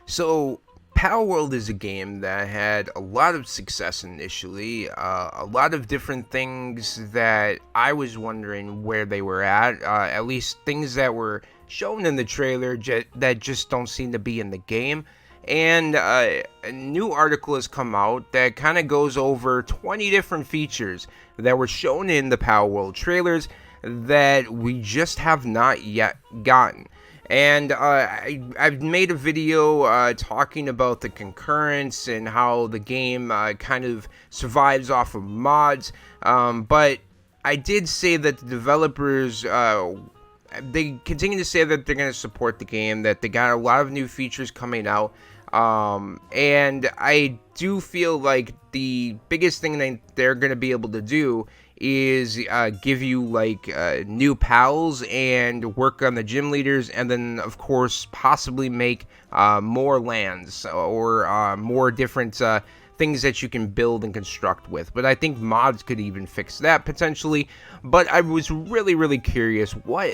So, PalWorld is a game that had a lot of success initially, a lot of different things that I was wondering where they were at least things that were shown in the trailer that just don't seem to be in the game. And a new article has come out that kind of goes over 20 different features that were shown in the PalWorld trailers that we just have not yet gotten. And I've made a video talking about the concurrence and how the game kind of survives off of mods. But I did say that the developers, they continue to say that they're going to support the game, that they got a lot of new features coming out. And I do feel like the biggest thing that they're going to be able to do is give you like new pals and work on the gym leaders, and then of course possibly make more lands or more different things that you can build and construct with. But I think mods could even fix that potentially. But I was really curious what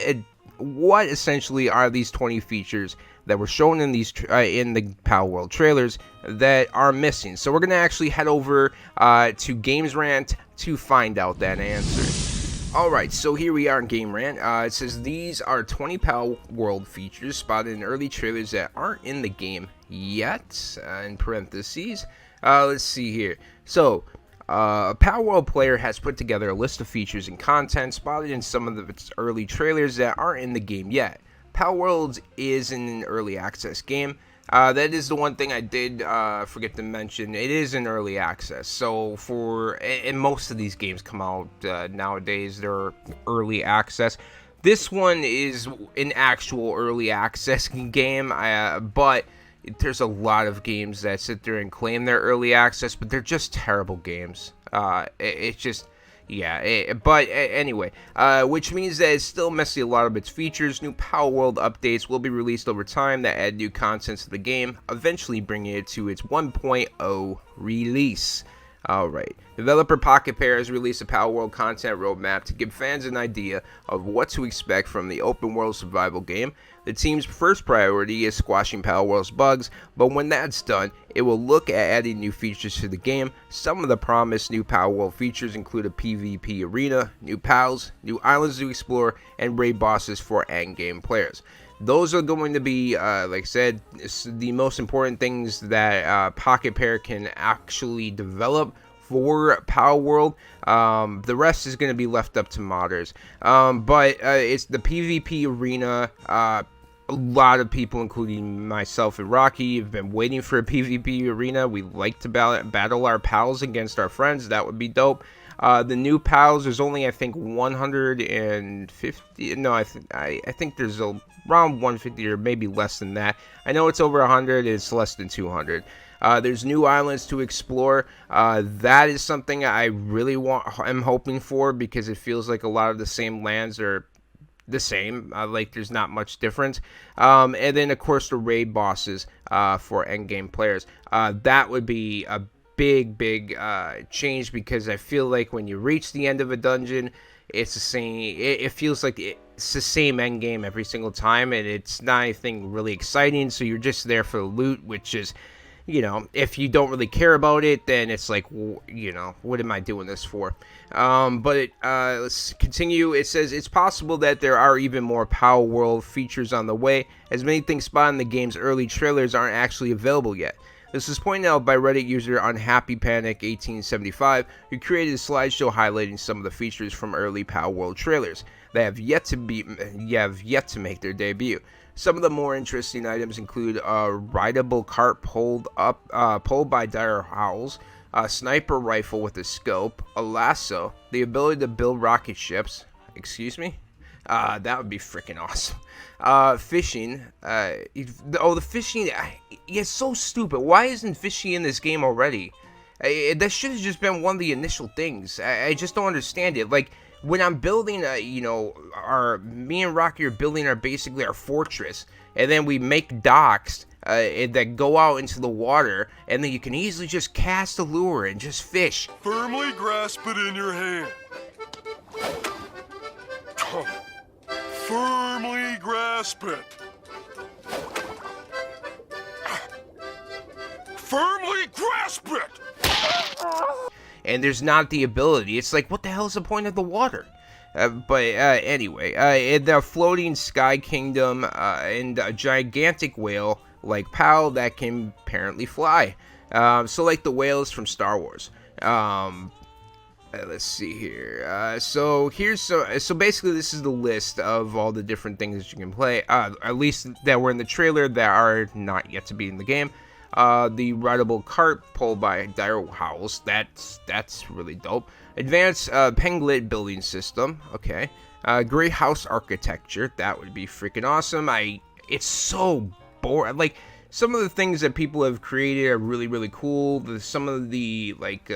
essentially are these 20 features that were shown in these in the PalWorld trailers that are missing. So we're gonna actually head over to Games Rant to find out that answer. Alright, so here we are in Game Rant. It says these are 20 PalWorld features spotted in early trailers that aren't in the game yet, in parentheses. Let's see here. So, a PalWorld player has put together a list of features and content spotted in some of its early trailers that aren't in the game yet. PalWorld is an early access game. That is the one thing I did forget to mention. It is in early access. So and most of these games come out nowadays, they're early access. This one is an actual early access game, but there's a lot of games that sit there and claim they're early access, but they're just terrible games. It's just, yeah. But anyway, which means that it's still missing a lot of its features. New PalWorld updates will be released over time that add new content to the game, eventually bringing it to its 1.0 release. Alright, developer Pocket Pair has released a PalWorld content roadmap to give fans an idea of what to expect from the open world survival game. The team's first priority is squashing PalWorld's bugs, but when that's done, it will look at adding new features to the game. Some of the promised new PalWorld features include a PvP arena, new pals, new islands to explore, and raid bosses for endgame players. Those are going to be, like I said, the most important things that Pocket Pair can actually develop for PalWorld. The rest is going to be left up to modders. But it's the PvP arena. A lot of people, including myself and Rocky, have been waiting for a PvP arena. We like to battle our pals against our friends. That would be dope. The new pals, there's only I think 150. No, I think there's around 150 or maybe less than that. I know it's over 100. It's less than 200. There's new islands to explore. That is something I really I'm hoping for, because it feels like a lot of the same lands are the same. Like there's not much difference. And then of course the raid bosses for endgame players. That would be a big change, because I feel like when you reach the end of a dungeon, it's the same. It feels like it's the same end game every single time, and it's not anything really exciting. So you're just there for the loot, which is, you know, if you don't really care about it, then it's like, you know, what am I doing this for? But let's continue. It says it's possible that there are even more PalWorld features on the way, as many things spotted in the game's early trailers aren't actually available yet. This was pointed out by Reddit user UnhappyPanic1875, who created a slideshow highlighting some of the features from early PalWorld trailers that have yet to make their debut. Some of the more interesting items include a rideable cart pulled by dire howls, a sniper rifle with a scope, a lasso, the ability to build rocket ships. Excuse me? That would be freaking awesome. Fishing. The fishing. It's so stupid. Why isn't fishing in this game already? That should have just been one of the initial things. I just don't understand it. Like, when I'm building, you know, me and Rocky are building basically our fortress, and then we make docks that go out into the water, and then you can easily just cast a lure and just fish. Firmly grasp it in your hand. Firmly grasp it. Firmly grasp it! And there's not the ability. It's like, what the hell is the point of the water? Anyway, in the floating sky kingdom, and a gigantic whale like Pal that can apparently fly. So like the whales from Star Wars. Let's see here. So basically this is the list of all the different things that you can play. At least that were in the trailer that are not yet to be in the game. The rideable cart pulled by dire howls. That's really dope. Advanced Penglit building system. Okay. Great house architecture. That would be freaking awesome. It's so boring. Like, some of the things that people have created are really, really cool. Some of the, like,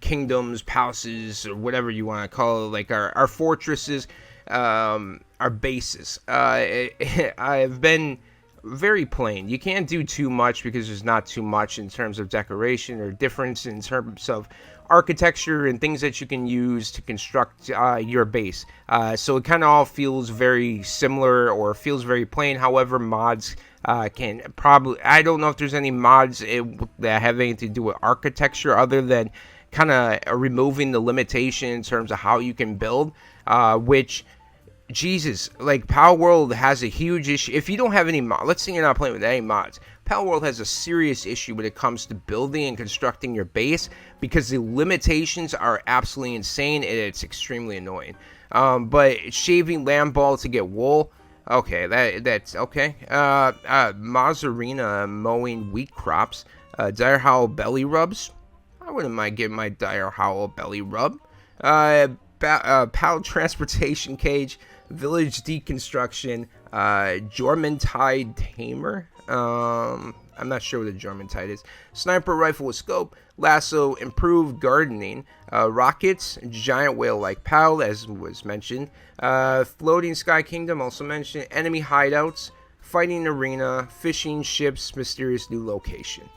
kingdoms, palaces, or whatever you want to call it, like our fortresses, our bases. I've been very plain. You can't do too much because there's not too much in terms of decoration or difference in terms of architecture and things that you can use to construct your base. So it kind of all feels very similar or feels very plain. However, mods can probably... I don't know if there's any mods that have anything to do with architecture other than kind of removing the limitation in terms of how you can build, which... Jesus, like, PalWorld has a huge issue. If you don't have any mods, let's say you're not playing with any mods, PalWorld has a serious issue when it comes to building and constructing your base because the limitations are absolutely insane and it's extremely annoying. But shaving lamb ball to get wool, okay, that's okay. Mazarina mowing wheat crops, dire howl belly rubs. I wouldn't mind getting my dire howl belly rub. Pal transportation cage. Village deconstruction, Jormuntide tamer. I'm not sure what a Jormuntide is. Sniper rifle with scope, lasso, improved gardening, rockets, giant whale like Pal, as was mentioned. Floating sky kingdom, also mentioned. Enemy hideouts, fighting arena, fishing ships, mysterious new location.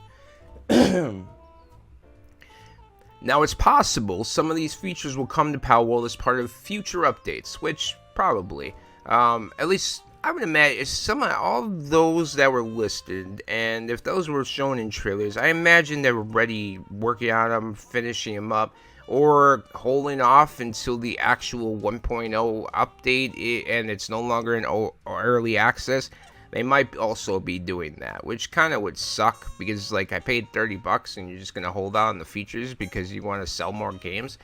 Now, it's possible some of these features will come to PalWorld as part of future updates, which probably, at least I would imagine all of those that were listed, and if those were shown in trailers, I imagine they were already working on them, finishing them up, or holding off until the actual 1.0 update, and it's no longer in early access. They might also be doing that, which kind of would suck because, like, I paid $30 and you're just gonna hold out on the features because you want to sell more games.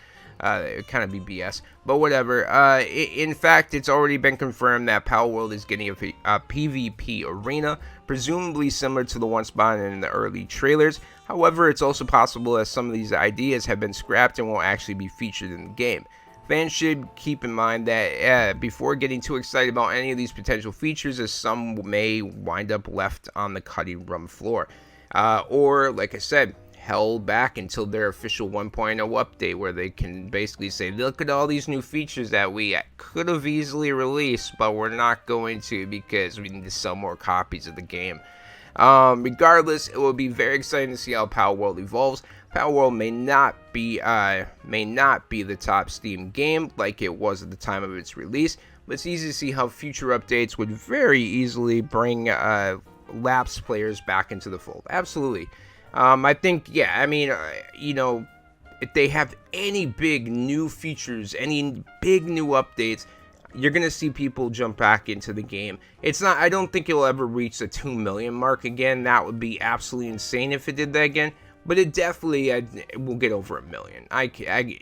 It would kind of be BS, but whatever. In fact, it's already been confirmed that PalWorld is getting a PvP arena, presumably similar to the one spotted in the early trailers. However, it's also possible that some of these ideas have been scrapped and won't actually be featured in the game. Fans should keep in mind that before getting too excited about any of these potential features, as some may wind up left on the cutting room floor. Or, like I said, held back until their official 1.0 update, where they can basically say, look at all these new features that we could have easily released, but we're not going to because we need to sell more copies of the game. Regardless, it will be very exciting to see how PalWorld evolves. PalWorld may not be the top Steam game like it was at the time of its release, but it's easy to see how future updates would very easily bring lapsed players back into the fold. Absolutely. I think, yeah, I mean, if they have any big new features, any big new updates, you're going to see people jump back into the game. I don't think it'll ever reach the 2 million mark again. That would be absolutely insane if it did that again. But it definitely will get over 1 million. I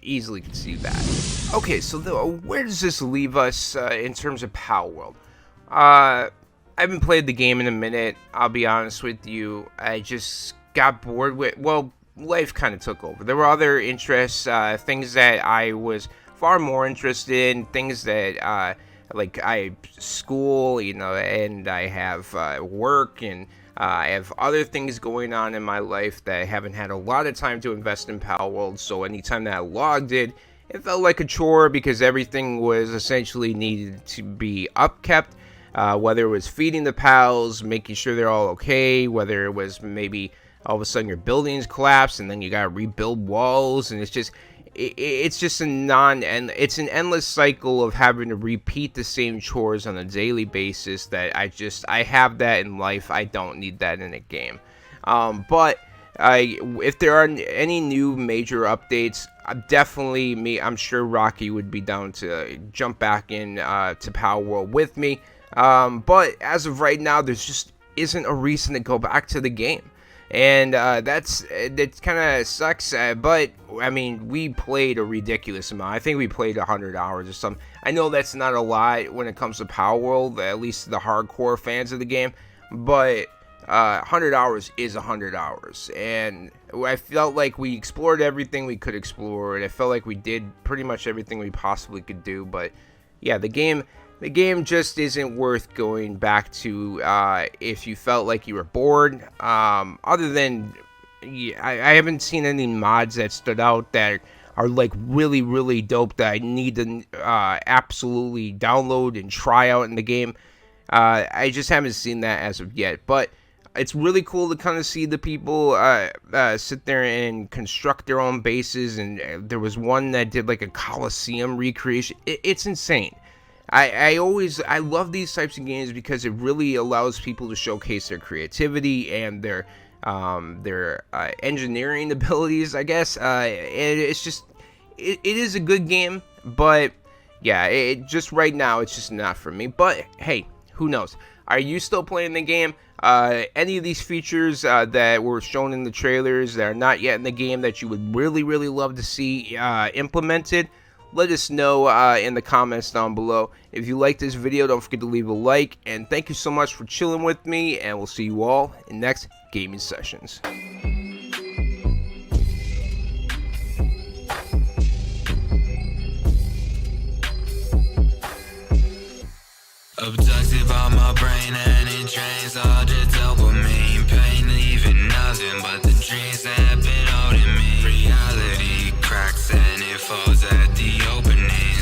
easily can see that. Okay, so where does this leave us in terms of PalWorld? I haven't played the game in a minute. I'll be honest with you. I just got bored with... Well, life kind of took over. There were other interests, things that I was far more interested in, things that like I school, and I have work, and I have other things going on in my life that I haven't had a lot of time to invest in PalWorld. So anytime that I logged in, it felt like a chore because everything was essentially needed to be upkept. Whether it was feeding the pals, making sure they're all okay, whether it was maybe all of a sudden your buildings collapse and then you gotta rebuild walls, and it's just an endless cycle of having to repeat the same chores on a daily basis that I have that in life. I don't need that in a game. But if there are any new major updates, I'm sure Rocky would be down to jump back in to PalWorld with me. But as of right now, there's just isn't a reason to go back to the game. And that kind of sucks, but I mean, we played a ridiculous amount. I think we played 100 hours or something. I know that's not a lot when it comes to PalWorld, at least the hardcore fans of the game, but 100 hours is 100 hours, and I felt like we explored everything we could explore, and I felt like we did pretty much everything we possibly could do. But yeah, the game just isn't worth going back to if you felt like you were bored. Other than, I haven't seen any mods that stood out that are like really, really dope that I need to absolutely download and try out in the game. I just haven't seen that as of yet. But it's really cool to kind of see the people sit there and construct their own bases. And there was one that did like a Coliseum recreation. It's insane. I love these types of games because it really allows people to showcase their creativity and their engineering abilities, I guess. And it's just, it is a good game, but yeah, just right now, it's just not for me. But hey, who knows? Are you still playing the game? Any of these features that were shown in the trailers that are not yet in the game that you would really, really love to see implemented, let us know in the comments down below. If you like this video, don't forget to leave a like, and thank you so much for chilling with me, and we'll see you all in next gaming sessions. Abducted by my brain and it drains all the dopamine. Pain leaving nothing but the dreams that have been holding me. Reality cracks and it falls at the opening.